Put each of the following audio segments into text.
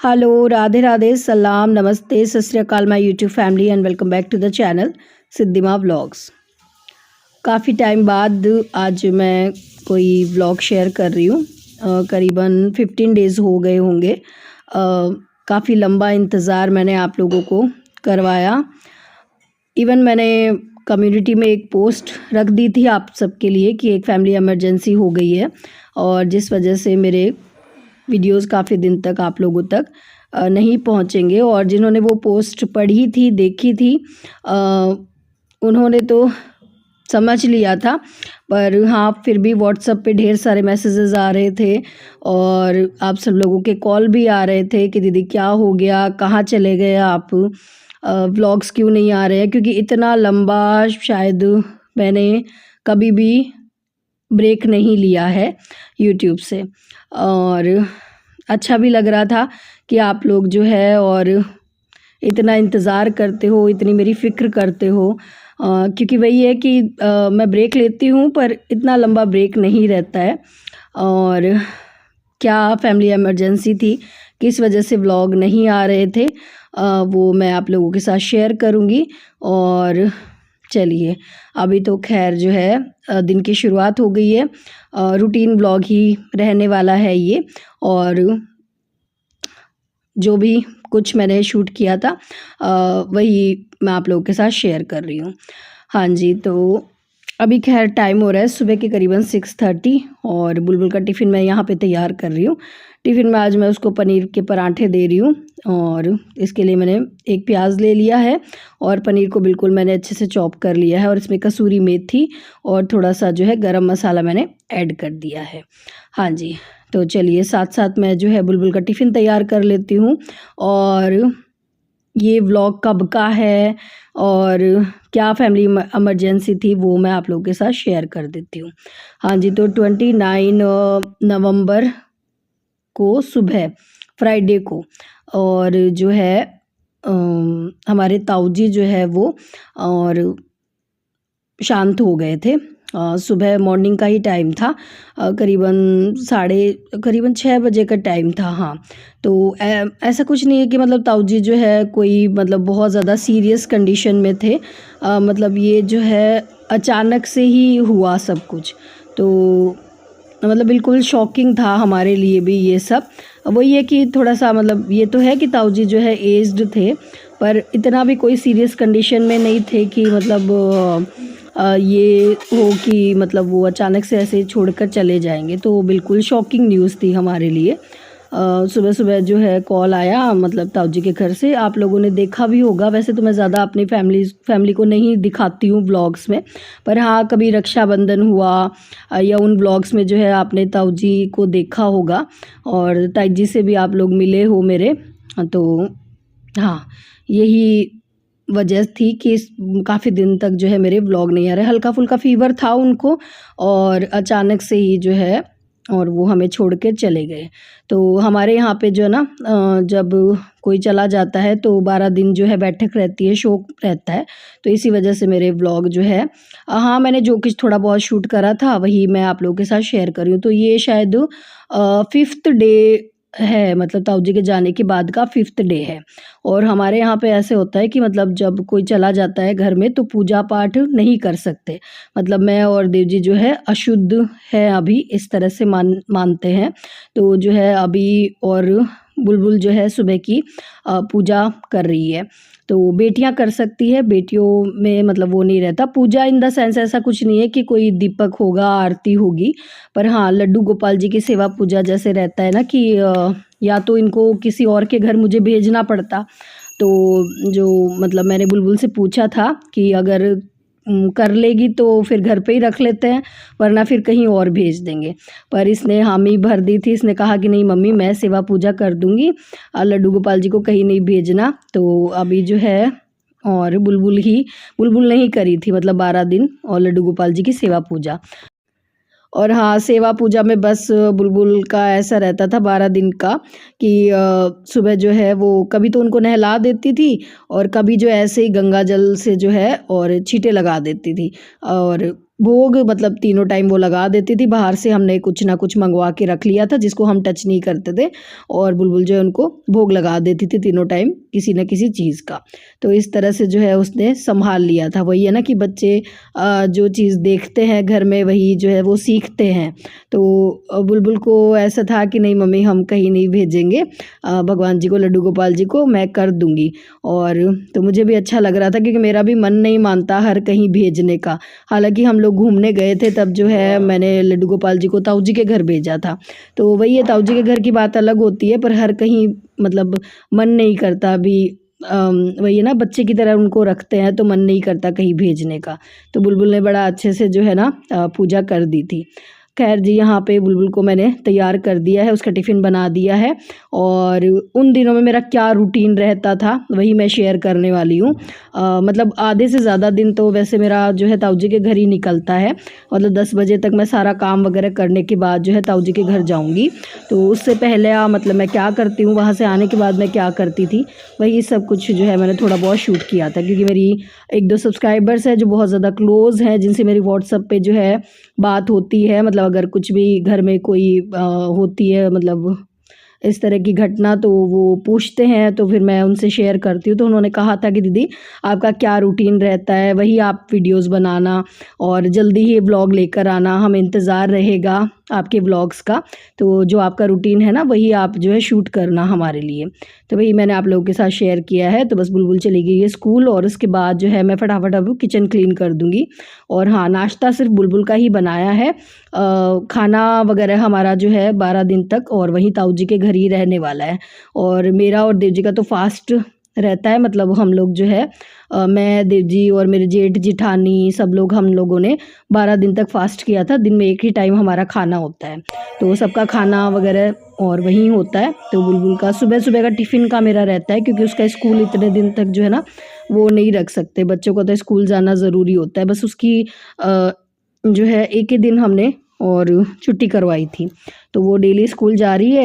Hello, Radhe Radhe, सलाम, नमस्ते, सत श्री अकाल my YouTube family and welcome back to the channel Siddhima vlogs. काफ़ी टाइम बाद आज मैं कोई व्लॉग शेयर कर रही हूँ। करीबन 15 डेज़ हो गए होंगे। काफ़ी लंबा इंतज़ार मैंने आप लोगों को करवाया। इवन मैंने कम्युनिटी में एक पोस्ट रख दी थी आप सबके लिए कि एक फैमिली इमरजेंसी हो गई है और जिस वजह से मेरे वीडियोस काफ़ी दिन तक आप लोगों तक नहीं पहुंचेंगे। और जिन्होंने वो पोस्ट पढ़ी थी, देखी थी, उन्होंने तो समझ लिया था, पर हाँ फिर भी व्हाट्सएप पे ढेर सारे मैसेजेस आ रहे थे और आप सब लोगों के कॉल भी आ रहे थे कि दीदी क्या हो गया, कहाँ चले गए आप, व्लॉग्स क्यों नहीं आ रहे हैं। क्योंकि इतना लंबा शायद मैंने कभी भी ब्रेक नहीं लिया है यूट्यूब से और अच्छा भी लग रहा था कि आप लोग जो है और इतना इंतज़ार करते हो, इतनी मेरी फ़िक्र करते हो। क्योंकि वही है कि मैं ब्रेक लेती हूँ पर इतना लंबा ब्रेक नहीं रहता है। और क्या फैमिली इमरजेंसी थी, किस वजह से व्लॉग नहीं आ रहे थे, वो मैं आप लोगों के साथ शेयर करूँगी। और चलिए, अभी तो खैर जो है दिन की शुरुआत हो गई है। रूटीन व्लॉग ही रहने वाला है ये, और जो भी कुछ मैंने शूट किया था वही मैं आप लोगों के साथ शेयर कर रही हूँ। हाँ जी, तो अभी खैर टाइम हो रहा है सुबह के करीबन 6:30 और बुलबुल का टिफ़िन मैं यहाँ पे तैयार कर रही हूँ। टिफ़िन में आज मैं उसको पनीर के पराठे दे रही हूँ और इसके लिए मैंने एक प्याज ले लिया है और पनीर को बिल्कुल मैंने अच्छे से चॉप कर लिया है और इसमें कसूरी मेथी और थोड़ा सा जो है गरम मसाला मैंने ऐड कर दिया है। हाँ जी, तो चलिए साथ साथ मैं जो है बुलबुल का टिफ़िन तैयार कर लेती हूँ। और ये व्लॉग कब का है और क्या फैमिली इमरजेंसी थी वो मैं आप लोगों के साथ शेयर कर देती हूँ। हाँ जी, तो 29 नवंबर को सुबह, फ्राइडे को, और जो है हमारे ताऊ जी जो है वो और शांत हो गए थे। सुबह मॉर्निंग का ही टाइम था, करीबन 6 बजे का टाइम था। हाँ, तो ऐसा कुछ नहीं है कि मतलब ताऊ जी जो है कोई मतलब बहुत ज़्यादा सीरियस कंडीशन में थे। मतलब ये जो है अचानक से ही हुआ सब कुछ, तो मतलब बिल्कुल शॉकिंग था हमारे लिए भी ये सब। वही है कि थोड़ा सा मतलब ये तो है कि ताऊ जी जो है एज्ड थे, पर इतना भी कोई सीरियस कंडीशन में नहीं थे कि मतलब ये हो कि मतलब वो अचानक से ऐसे छोड़कर चले जाएंगे। तो बिल्कुल शॉकिंग न्यूज़ थी हमारे लिए। सुबह सुबह जो है कॉल आया मतलब ताऊ जी के घर से। आप लोगों ने देखा भी होगा, वैसे तो मैं ज़्यादा अपनी फैमिली को नहीं दिखाती हूँ व्लॉग्स में, पर हाँ कभी रक्षाबंधन हुआ या उन व्लॉग्स में जो है आपने ताऊ जी को देखा होगा और ताई जी से भी आप लोग मिले हो मेरे। तो हाँ, यही वजह थी कि काफ़ी दिन तक जो है मेरे व्लॉग नहीं आ रहे। हल्का फुल्का फीवर था उनको और अचानक से ही जो है और वो हमें छोड़ के चले गए। तो हमारे यहाँ पे जो है ना जब कोई चला जाता है तो 12 दिन जो है बैठक रहती है, शोक रहता है। तो इसी वजह से मेरे व्लॉग जो है हाँ मैंने जो कुछ थोड़ा बहुत शूट करा था वही मैं आप लोगों के साथ शेयर कर रही हूँ। तो ये शायद 5th डे है, मतलब ताऊ जी के जाने के बाद का 5th डे है। और हमारे यहाँ पे ऐसे होता है कि मतलब जब कोई चला जाता है घर में तो पूजा पाठ नहीं कर सकते। मतलब मैं और देव जी जो है अशुद्ध है अभी, इस तरह से मानते हैं। तो जो है अभी और बुलबुल जो है सुबह की पूजा कर रही है। तो बेटियां कर सकती है, बेटियों में मतलब वो नहीं रहता पूजा इन द सेंस। ऐसा कुछ नहीं है कि कोई दीपक होगा, आरती होगी, पर हाँ लड्डू गोपाल जी की सेवा पूजा जैसे रहता है ना कि या तो इनको किसी और के घर मुझे भेजना पड़ता। तो जो मतलब मैंने बुलबुल से पूछा था कि अगर कर लेगी तो फिर घर पे ही रख लेते हैं, वरना फिर कहीं और भेज देंगे। पर इसने हामी भर दी थी, इसने कहा कि नहीं मम्मी मैं सेवा पूजा कर दूंगी, लड्डू गोपाल जी को कहीं नहीं भेजना। तो अभी जो है और बुलबुल नहीं करी थी मतलब 12 दिन और लड्डू गोपाल जी की सेवा पूजा। और हाँ, सेवा पूजा में बस बुलबुल का ऐसा रहता था 12 दिन का कि सुबह जो है वो कभी तो उनको नहला देती थी और कभी जो ऐसे ही गंगा जल से जो है और छींटे लगा देती थी। और भोग मतलब तीनों टाइम वो लगा देती थी। बाहर से हमने कुछ ना कुछ मंगवा के रख लिया था जिसको हम टच नहीं करते थे, और बुलबुल जो है उनको भोग लगा देती थी तीनों टाइम किसी न किसी चीज़ का। तो इस तरह से जो है उसने संभाल लिया था। वही है ना कि बच्चे जो चीज़ देखते हैं घर में वही जो है वो सीखते हैं। तो बुलबुल को ऐसा था कि नहीं मम्मी हम कहीं नहीं भेजेंगे, भगवान जी को, लड्डू गोपाल जी को मैं कर दूँगी। और तो मुझे भी अच्छा लग रहा था क्योंकि मेरा भी मन नहीं मानता हर कहीं भेजने का। हालाँकि हम लोग घूमने गए थे तब जो है मैंने लड्डू गोपाल जी को ताऊ जी के घर भेजा था। तो वही है, ताऊ जी के घर की बात अलग होती है, पर हर कहीं मतलब मन नहीं करता अभी। वही है ना, बच्चे की तरह उनको रखते हैं तो मन नहीं करता कहीं भेजने का। तो बुलबुल ने बड़ा अच्छे से जो है ना पूजा कर दी थी। खैर जी, यहाँ पे बुलबुल को मैंने तैयार कर दिया है, उसका टिफ़िन बना दिया है। और उन दिनों में मेरा क्या रूटीन रहता था वही मैं शेयर करने वाली हूँ। मतलब आधे से ज़्यादा दिन तो वैसे मेरा जो है ताऊ जी के घर ही निकलता है। मतलब 10 बजे तक मैं सारा काम वगैरह करने के बाद जो है ताऊ जी के घर जाऊँगी। तो उससे पहले मतलब मैं क्या करती हूँ, वहाँ से आने के बाद मैं क्या करती थी, वही सब कुछ जो है मैंने थोड़ा बहुत शूट किया था। क्योंकि मेरी 1-2 सब्सक्राइबर्स हैं जो बहुत ज़्यादा क्लोज़ हैं, जिनसे मेरी व्हाट्सएप पे जो है बात होती है। मतलब अगर कुछ भी घर में कोई होती है, मतलब इस तरह की घटना, तो वो पूछते हैं तो फिर मैं उनसे शेयर करती हूँ। तो उन्होंने कहा था कि दीदी आपका क्या रूटीन रहता है, वही आप वीडियोस बनाना और जल्दी ही व्लॉग लेकर आना, हमें इंतज़ार रहेगा आपके व्लॉग्स का। तो जो आपका रूटीन है ना वही आप जो है शूट करना हमारे लिए। तो वही मैंने आप लोगों के साथ शेयर किया है। तो बस बुलबुल चली गई है स्कूल, और उसके बाद जो है मैं फटाफट अब किचन क्लीन कर दूँगी। और हाँ, नाश्ता सिर्फ बुलबुल का ही बनाया है। खाना वगैरह हमारा जो है 12 दिन तक और वहीं ताऊ जी के घर ही रहने वाला है। और मेरा और देव जी का तो फास्ट रहता है। मतलब हम लोग जो है मैं, देव जी और मेरे जेठ जिठानी सब लोग, हम लोगों ने 12 दिन तक फास्ट किया था। दिन में एक ही टाइम हमारा खाना होता है, तो सबका खाना वगैरह और वहीं होता है। तो बुलबुल का सुबह सुबह का टिफ़िन का मेरा रहता है, क्योंकि उसका स्कूल इतने दिन तक जो है ना वो नहीं रख सकते, बच्चों को तो स्कूल जाना ज़रूरी होता है। बस उसकी जो है एक ही दिन हमने और छुट्टी करवाई थी, तो वो डेली स्कूल जा रही है।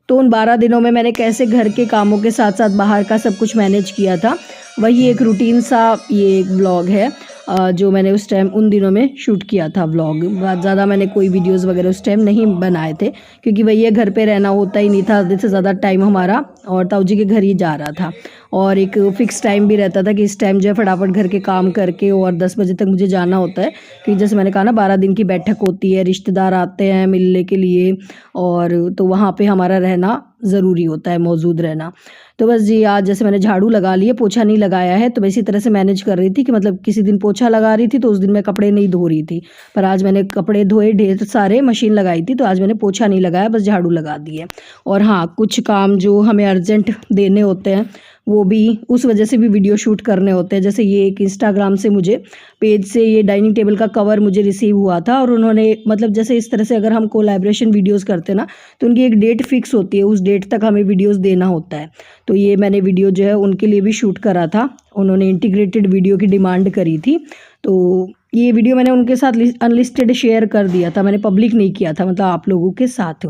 तो उन 12 दिनों में मैंने कैसे घर के कामों के साथ-साथ बाहर का सब कुछ मैनेज किया था, वही एक रूटीन सा ये एक व्लॉग है जो मैंने उस टाइम उन दिनों में शूट किया था व्लॉग। बहुत ज़्यादा मैंने कोई वीडियोज़ वगैरह उस टाइम नहीं बनाए थे, क्योंकि वही है, घर पे रहना होता ही नहीं था आधे से ज़्यादा टाइम हमारा, और ताऊ जी के घर ही जा रहा था। और एक फ़िक्स टाइम भी रहता था कि इस टाइम जो है फटाफट घर के काम करके और 10 बजे तक मुझे जाना होता है। क्योंकि जैसे मैंने कहा ना, 12 दिन की बैठक होती है, रिश्तेदार आते हैं मिलने के लिए, और तो वहाँ पे हमारा रहना ज़रूरी होता है, मौजूद रहना। तो बस जी, आज जैसे मैंने झाड़ू लगा लिए, पोछा नहीं लगाया है, तो मैं इसी तरह से मैनेज कर रही थी कि मतलब किसी दिन पोछा लगा रही थी तो उस दिन मैं कपड़े नहीं धो रही थी। पर आज मैंने कपड़े धोए ढेर सारे, मशीन लगाई थी, तो आज मैंने पोछा नहीं लगाया, बस झाड़ू लगा दी है। और हाँ, कुछ काम जो हमें अर्जेंट देने होते हैं वो भी उस वजह से भी वीडियो शूट करने होते हैं। जैसे ये एक इंस्टाग्राम से मुझे पेज से ये डाइनिंग टेबल का कवर मुझे रिसीव हुआ था, और उन्होंने मतलब जैसे इस तरह से अगर हम कोलैबोरेशन वीडियोस करते हैं ना, तो उनकी एक डेट फिक्स होती है, उस डेट तक हमें वीडियोस देना होता है। तो ये मैंने वीडियो जो है उनके लिए भी शूट करा था। उन्होंने इंटीग्रेटेड वीडियो की डिमांड करी थी, तो ये वीडियो मैंने उनके साथ अनलिस्टेड शेयर कर दिया था, मैंने पब्लिक नहीं किया था, मतलब आप लोगों के साथ।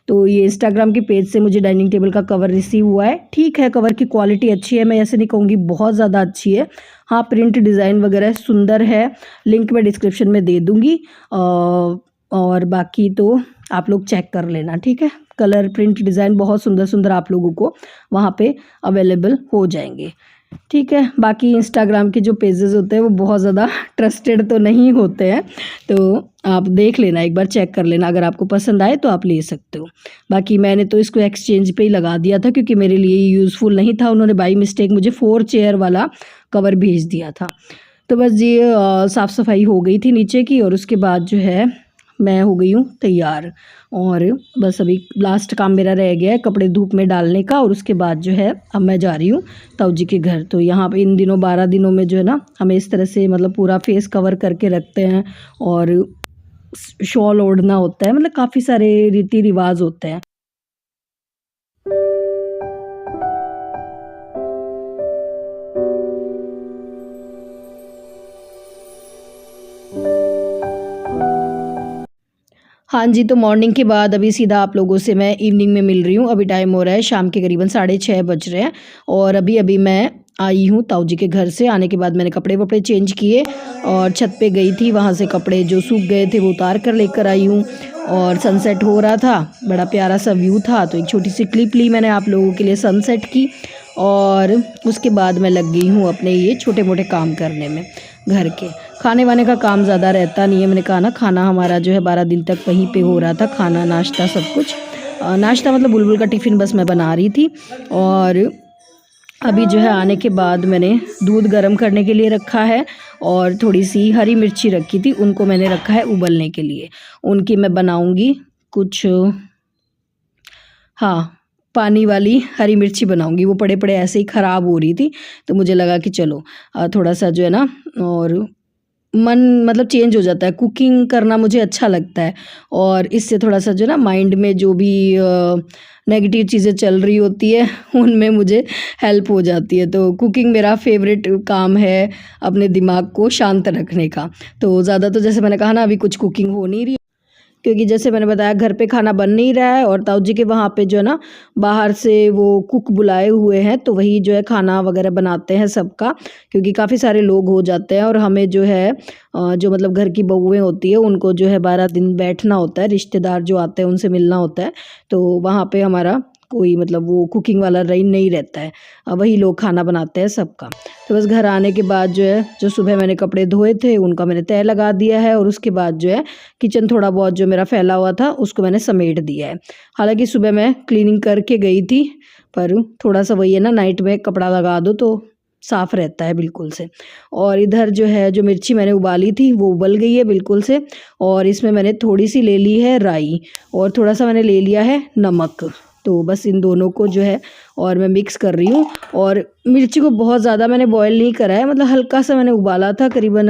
तो ये इंस्टाग्राम के पेज से मुझे डाइनिंग टेबल का कवर रिसीव हुआ है। ठीक है, कवर की क्वालिटी अच्छी है, मैं ऐसे नहीं कहूँगी बहुत ज़्यादा अच्छी है। हाँ, प्रिंट डिज़ाइन वगैरह सुंदर है, लिंक मैं डिस्क्रिप्शन में दे दूँगी। और बाकी तो आप लोग चेक कर लेना, ठीक है। कलर, प्रिंट, डिज़ाइन बहुत सुंदर सुंदर आप लोगों को वहाँ पे अवेलेबल हो जाएंगे, ठीक है। बाकी इंस्टाग्राम के जो पेजेस होते हैं वो बहुत ज़्यादा ट्रस्टेड तो नहीं होते हैं, तो आप देख लेना, एक बार चेक कर लेना, अगर आपको पसंद आए तो आप ले सकते हो। बाकी मैंने तो इसको एक्सचेंज पे ही लगा दिया था, क्योंकि मेरे लिए यूज़फुल नहीं था। उन्होंने बाई मिस्टेक मुझे 4 चेयर वाला कवर भेज दिया था। तो बस ये साफ़ सफाई हो गई थी नीचे की, और उसके बाद जो है मैं हो गई हूँ तैयार। और बस अभी लास्ट काम मेरा रह गया है कपड़े धूप में डालने का, और उसके बाद जो है अब मैं जा रही हूँ ताऊ जी के घर। तो यहाँ पे इन दिनों 12 दिनों में जो है ना हमें इस तरह से मतलब पूरा फेस कवर करके रखते हैं, और शॉल ओढ़ना होता है, मतलब काफ़ी सारे रीति रिवाज होते हैं। हाँ जी, तो मॉर्निंग के बाद अभी सीधा आप लोगों से मैं इवनिंग में मिल रही हूँ। अभी टाइम हो रहा है शाम के करीबन 6:30 बज रहे हैं और अभी मैं आई हूँ ताऊ जी के घर से। आने के बाद मैंने कपड़े-वपड़े चेंज किए और छत पे गई थी, वहाँ से कपड़े जो सूख गए थे वो उतार कर लेकर आई हूँ और सनसेट हो रहा था, बड़ा प्यारा सा व्यू था, तो एक छोटी सी क्लिप ली मैंने आप लोगों के लिए सनसेट की और उसके बाद मैं लग गई हूँ अपने ये छोटे-मोटे काम करने में घर के। खाने वाने का काम ज़्यादा रहता नहीं है, मैंने कहा ना खाना हमारा जो है 12 दिन तक वहीं पे हो रहा था, खाना नाश्ता सब कुछ। नाश्ता मतलब बुलबुल का टिफ़िन बस मैं बना रही थी और अभी जो है आने के बाद मैंने दूध गर्म करने के लिए रखा है और थोड़ी सी हरी मिर्ची रखी थी, उनको मैंने रखा है उबलने के लिए। उनकी मैं बनाऊँगी कुछ, हाँ, पानी वाली हरी मिर्ची बनाऊँगी। वो पड़े-पड़े ऐसे ही ख़राब हो रही थी, तो मुझे लगा कि चलो थोड़ा-सा जो है ना और मन मतलब चेंज हो जाता है। कुकिंग करना मुझे अच्छा लगता है और इससे थोड़ा-सा जो है ना माइंड में जो भी नेगेटिव चीज़ें चल रही होती है उनमें मुझे हेल्प हो जाती है। तो कुकिंग मेरा फ़ेवरेट काम है अपने दिमाग को शांत रखने का। तो ज़्यादा तो जैसे मैंने कहा ना अभी कुछ कुकिंग हो नहीं रही, क्योंकि जैसे मैंने बताया घर पे खाना बन नहीं रहा है और ताऊ जी के वहाँ पे जो है ना बाहर से वो कुक बुलाए हुए हैं, तो वही जो है खाना वगैरह बनाते हैं सबका, क्योंकि काफ़ी सारे लोग हो जाते हैं और हमें जो है जो मतलब घर की बहुएं होती है उनको जो है 12 दिन बैठना होता है, रिश्तेदार जो आते हैं उनसे मिलना होता है, तो वहाँ पे हमारा कोई मतलब वो कुकिंग वाला नहीं रहता है, वही लोग खाना बनाते हैं सबका। तो बस घर आने के बाद जो है जो सुबह मैंने कपड़े धोए थे उनका मैंने तह लगा दिया है और उसके बाद जो है किचन थोड़ा बहुत जो मेरा फैला हुआ था उसको मैंने समेट दिया है। हालांकि सुबह मैं क्लीनिंग करके गई थी, पर थोड़ा सा वही है ना, नाइट में कपड़ा लगा दो तो साफ़ रहता है बिल्कुल से। और इधर जो है जो मिर्ची मैंने उबाली थी वो उबल गई है बिल्कुल से और इसमें मैंने थोड़ी सी ले ली है राई और थोड़ा सा मैंने ले लिया है नमक। तो बस इन दोनों को जो है और मैं मिक्स कर रही हूँ और मिर्ची को बहुत ज़्यादा मैंने बॉईल नहीं करा है, मतलब हल्का सा मैंने उबाला था करीबन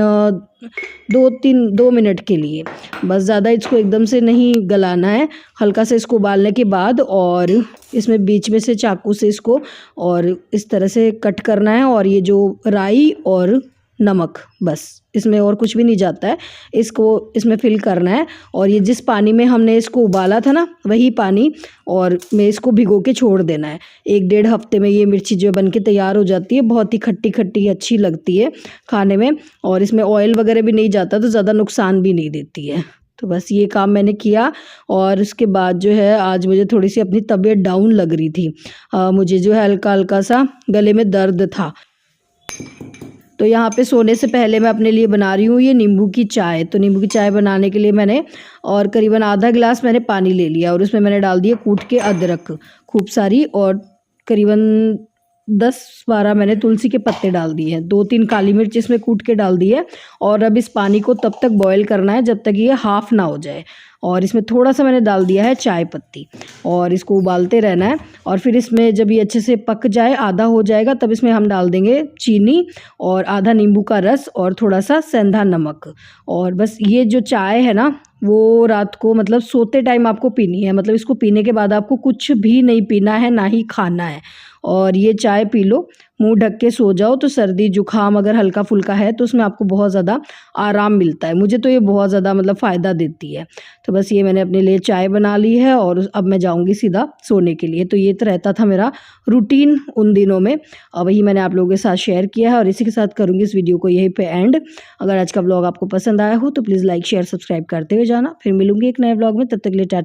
2 मिनट के लिए, बस ज़्यादा इसको एकदम से नहीं गलाना है। हल्का से इसको उबालने के बाद और इसमें बीच में से चाकू से इसको और इस तरह से कट करना है और ये जो राई और नमक, बस इसमें और कुछ भी नहीं जाता है, इसको इसमें फिल करना है और ये जिस पानी में हमने इसको उबाला था ना वही पानी और मैं इसको भिगो के छोड़ देना है। 1-1.5 हफ्ते में ये मिर्ची जो बन के तैयार हो जाती है, बहुत ही खट्टी-खट्टी अच्छी लगती है खाने में और इसमें ऑयल वगैरह भी नहीं जाता तो ज़्यादा नुकसान भी नहीं देती है। तो बस ये काम मैंने किया और उसके बाद जो है आज मुझे थोड़ी सी अपनी तबीयत डाउन लग रही थी। मुझे जो है हल्का-हल्का सा गले में दर्द था। तो यहाँ पे सोने से पहले मैं अपने लिए बना रही हूँ ये नींबू की चाय। तो नींबू की चाय बनाने के लिए मैंने और करीबन आधा गिलास मैंने पानी ले लिया और उसमें मैंने डाल दिया कूट के अदरक खूब सारी और करीबन 10-12 मैंने तुलसी के पत्ते डाल दिए हैं, 2-3 काली मिर्च इसमें कूट के डाल दी है और अब इस पानी को तब तक बॉयल करना है जब तक ये हाफ़ ना हो जाए और इसमें थोड़ा सा मैंने डाल दिया है चाय पत्ती और इसको उबालते रहना है और फिर इसमें जब ये अच्छे से पक जाए, आधा हो जाएगा, तब इसमें हम डाल देंगे चीनी और आधा नींबू का रस और थोड़ा सा सेंधा नमक और बस ये जो चाय है ना वो रात को मतलब सोते टाइम आपको पीनी है, मतलब इसको पीने के बाद आपको कुछ भी नहीं पीना है ना ही खाना है और ये चाय पी लो, मुंह ढक के सो जाओ तो सर्दी जुकाम अगर हल्का फुल्का है तो उसमें आपको बहुत ज़्यादा आराम मिलता है। मुझे तो ये बहुत ज़्यादा मतलब फ़ायदा देती है। तो बस ये मैंने अपने लिए चाय बना ली है और अब मैं जाऊँगी सीधा सोने के लिए। तो ये तो रहता था मेरा रूटीन उन दिनों में, वही मैंने आप लोगों के साथ शेयर किया है और इसी के साथ करूँगी इस वीडियो को यहीं पे एंड। अगर आज का व्लॉग आपको पसंद आया हो तो प्लीज़ लाइक शेयर सब्सक्राइब करते हुए जाना। फिर मिलूँगी एक नए व्लॉग में, तब तक के लिए टाटा।